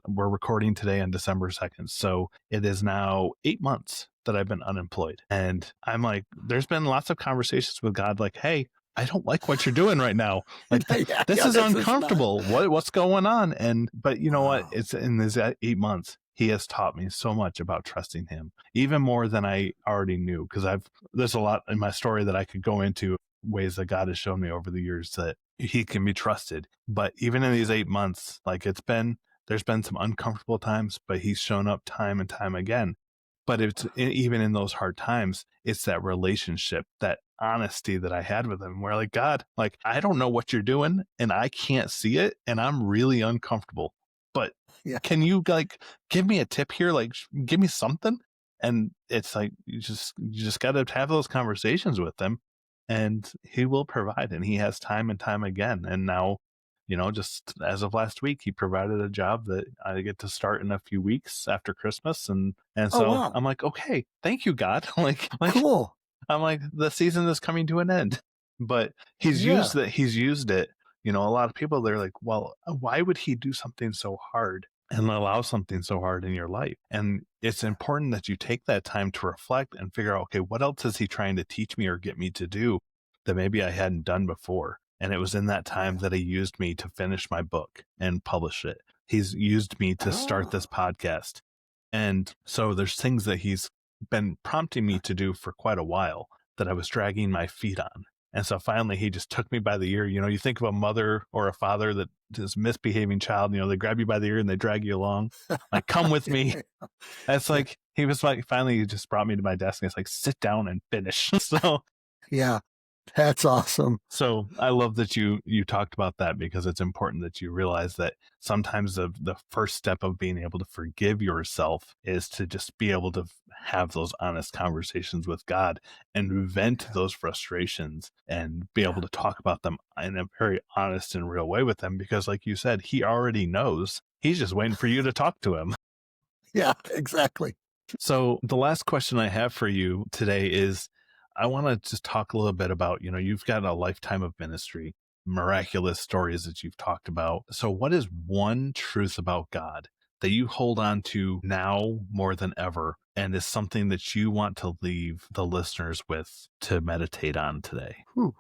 [SPEAKER 1] we're recording today on December 2nd. So it is now 8 months that I've been unemployed. And I'm like, there's been lots of conversations with God, like, hey, I don't like what you're doing right now. Like this is uncomfortable. What's going on? But you know what? It's in these 8 months, he has taught me so much about trusting him, even more than I already knew. Because there's a lot in my story that I could go into, ways that God has shown me over the years that he can be trusted. But even in these 8 months, like there's been some uncomfortable times, but he's shown up time and time again. But it's even in those hard times, it's that relationship, that honesty that I had with him, where like, God, like, I don't know what you're doing and I can't see it and I'm really uncomfortable, but can you like give me a tip here? Like, give me something. And it's like, you just got to have those conversations with him and he will provide. And he has time and time again. And now, just as of last week, he provided a job that I get to start in a few weeks after Christmas. And so wow. I'm like, okay, thank you, God. like
[SPEAKER 2] cool.
[SPEAKER 1] I'm like, the season is coming to an end, but he's used it. A lot of people, they're like, well, why would he do something so hard and allow something so hard in your life? And it's important that you take that time to reflect and figure out, okay, what else is he trying to teach me or get me to do that maybe I hadn't done before? And it was in that time that he used me to finish my book and publish it. He's used me to start this podcast. And so there's things that he's been prompting me to do for quite a while that I was dragging my feet on. And so finally he just took me by the ear. You think of a mother or a father that is misbehaving child, they grab you by the ear and they drag you along. Like, come with me. It's like, he was like, finally he just brought me to my desk and it's like, sit down and finish. So
[SPEAKER 2] yeah. That's awesome.
[SPEAKER 1] So I love that you talked about that, because it's important that you realize that sometimes the first step of being able to forgive yourself is to just be able to have those honest conversations with God and vent those frustrations and be able to talk about them in a very honest and real way with them. Because like you said, he already knows. He's just waiting for you to talk to him.
[SPEAKER 2] Yeah, exactly.
[SPEAKER 1] So the last question I have for you today is, I want to just talk a little bit about, you've got a lifetime of ministry, miraculous stories that you've talked about. So what is one truth about God that you hold on to now more than ever, and is something that you want to leave the listeners with to meditate on today?
[SPEAKER 2] Whew.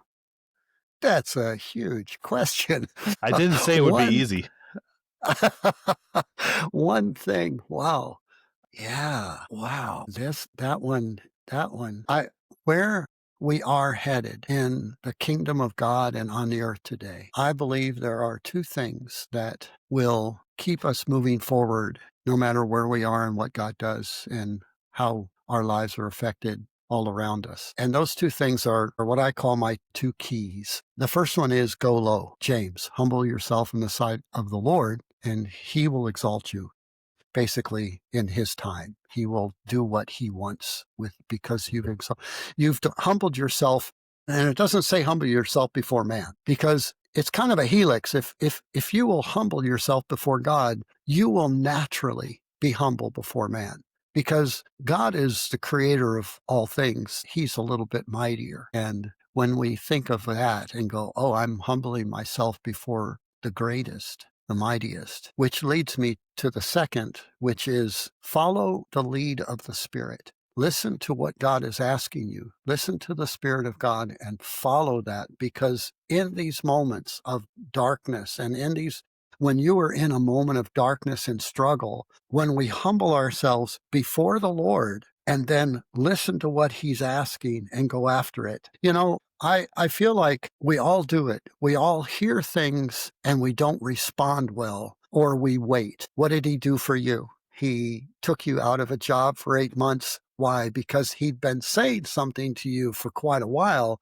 [SPEAKER 2] That's a huge question.
[SPEAKER 1] I didn't say it would be easy.
[SPEAKER 2] One thing. Wow. Yeah. Wow. That one. Where we are headed in the kingdom of God and on the earth today, I believe there are two things that will keep us moving forward, no matter where we are and what God does and how our lives are affected all around us. And those two things are what I call my two keys. The first one is go low. James, humble yourself in the sight of the Lord, and he will exalt you. Basically, in his time, he will do what he wants because you've humbled yourself. And it doesn't say humble yourself before man, because it's kind of a helix. If you will humble yourself before God, you will naturally be humble before man, because God is the creator of all things. He's a little bit mightier. And when we think of that and go, oh, I'm humbling myself before the greatest, the mightiest, which leads me to the second, which is follow the lead of the Spirit. Listen to what God is asking you. Listen to the Spirit of God and follow that, because in these moments of darkness and when you are in a moment of darkness and struggle, when we humble ourselves before the Lord and then listen to what he's asking and go after it. I feel like we all do it. We all hear things and we don't respond well, or we wait. What did he do for you? He took you out of a job for 8 months. Why? Because he'd been saying something to you for quite a while.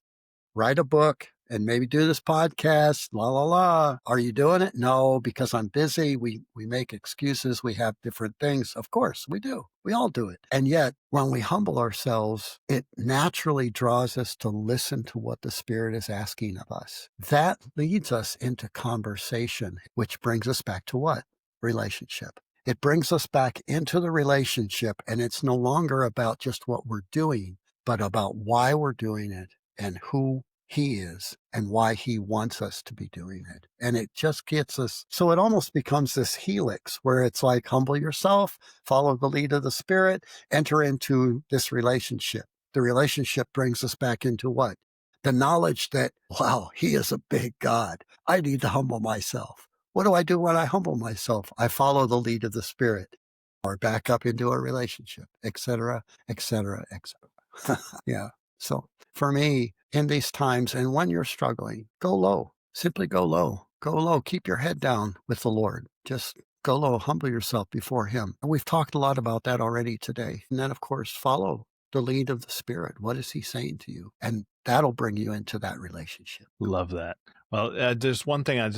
[SPEAKER 2] Write a book, and maybe do this podcast, la, la, la. Are you doing it? No, because I'm busy. We make excuses. We have different things. Of course, we do. We all do it. And yet, when we humble ourselves, it naturally draws us to listen to what the Spirit is asking of us. That leads us into conversation, which brings us back to what? Relationship. It brings us back into the relationship, and it's no longer about just what we're doing, but about why we're doing it and who He is and why He wants us to be doing it. And it just gets us, so it almost becomes this helix where it's like, humble yourself, follow the lead of the Spirit, enter into this relationship. The relationship brings us back into what? The knowledge that, wow, He is a big God. I need to humble myself. What do I do when I humble myself? I follow the lead of the Spirit, or back up into a relationship, et cetera, et cetera, et cetera. Yeah. So for me, in these times, and when you're struggling, go low. Simply go low. Go low. Keep your head down with the Lord. Just go low. Humble yourself before Him. And we've talked a lot about that already today. And then, of course, follow the lead of the Spirit. What is He saying to you? And that'll bring you into that relationship.
[SPEAKER 1] Love that. Well, there's one thing I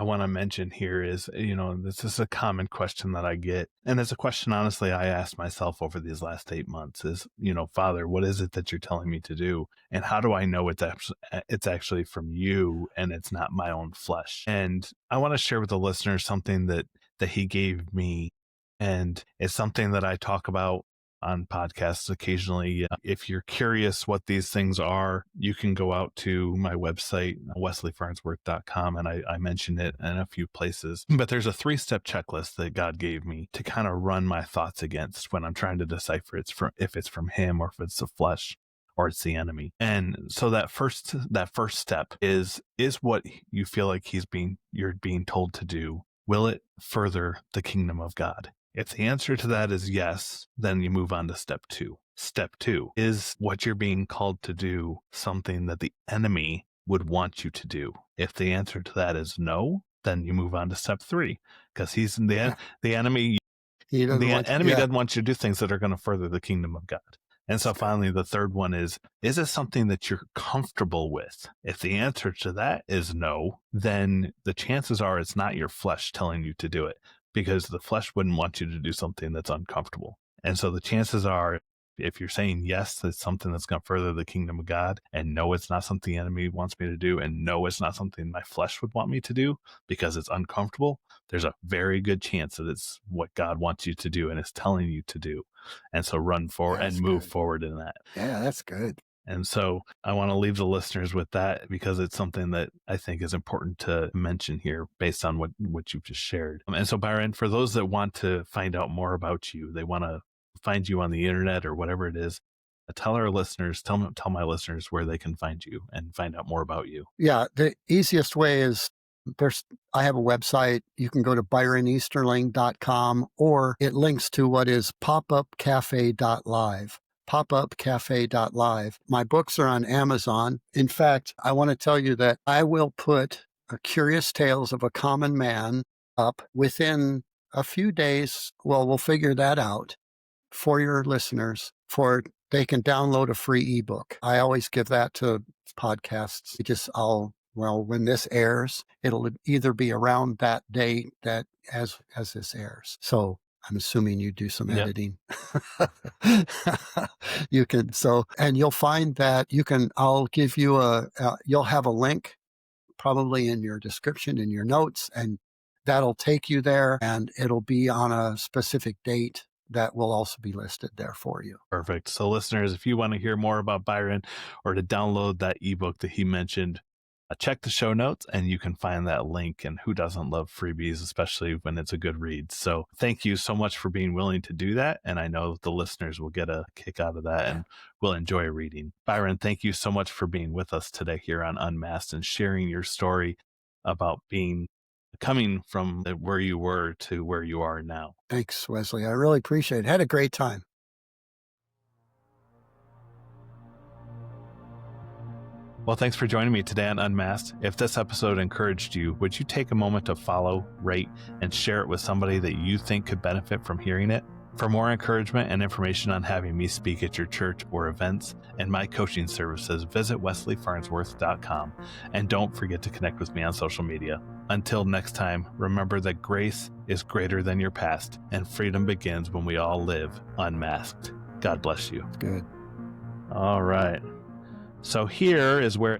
[SPEAKER 1] want to mention here is, this is a common question that I get. And it's a question, honestly, I asked myself over these last 8 months is, Father, what is it that you're telling me to do? And how do I know it's actually from you and it's not my own flesh? And I want to share with the listeners something that He gave me. And it's something that I talk about on podcasts occasionally. If you're curious what these things are, you can go out to my website, wesleyfarnsworth.com, and I mention it in a few places. But there's a 3-step checklist that God gave me to kind of run my thoughts against when I'm trying to decipher if it's from Him or if it's the flesh or it's the enemy. And so that first step is what you feel like you're being told to do, will it further the kingdom of God? If the answer to that is yes, then you move on to step 2. Step 2 is what you're being called to do something that the enemy would want you to do. If the answer to that is no, then you move on to step 3, because he's the enemy. Doesn't want you to do things that are going to further the kingdom of God. And so finally, the third one is it something that you're comfortable with? If the answer to that is no, then the chances are it's not your flesh telling you to do it, because the flesh wouldn't want you to do something that's uncomfortable. And so the chances are, if you're saying yes, it's something that's going to further the kingdom of God, and no, it's not something the enemy wants me to do, and no, it's not something my flesh would want me to do because it's uncomfortable, there's a very good chance that it's what God wants you to do and is telling you to do. And so run forward and move forward in that.
[SPEAKER 2] Yeah, that's good.
[SPEAKER 1] And so I want to leave the listeners with that, because it's something that I think is important to mention here based on what you've just shared. And so, Byron, for those that want to find out more about you, they want to find you on the internet or whatever it is, tell my listeners where they can find you and find out more about you.
[SPEAKER 2] Yeah, the easiest way is I have a website. You can go to byroneasterling.com, or it links to what is popupcafe.live. popupcafe.live. My books are on Amazon. In fact, I want to tell you that I will put Curious Tales of a Common Man up within a few days. Well, we'll figure that out for your listeners, they can download a free ebook. I always give that to podcasts. When this airs, it'll either be around that date that as this airs. So I'm assuming you do some editing. You can, and you'll find that I'll give you you'll have a link probably in your description, in your notes, and that'll take you there, and it'll be on a specific date that will also be listed there for you.
[SPEAKER 1] Perfect. So listeners, if you want to hear more about Byron or to download that ebook that he mentioned, check the show notes and you can find that link. And who doesn't love freebies, especially when it's a good read? So thank you so much for being willing to do that. And I know the listeners will get a kick out of that and will enjoy reading. Byron, thank you so much for being with us today here on Unmasked and sharing your story about coming from where you were to where you are now.
[SPEAKER 2] Thanks, Wesley. I really appreciate it. Had a great time.
[SPEAKER 1] Well, thanks for joining me today on Unmasked. If this episode encouraged you, would you take a moment to follow, rate, and share it with somebody that you think could benefit from hearing it? For more encouragement and information on having me speak at your church or events and my coaching services, visit wesleyfarnsworth.com, and don't forget to connect with me on social media. Until next time, remember that grace is greater than your past, and freedom begins when we all live unmasked. God bless you.
[SPEAKER 2] Good.
[SPEAKER 1] All right. So here is where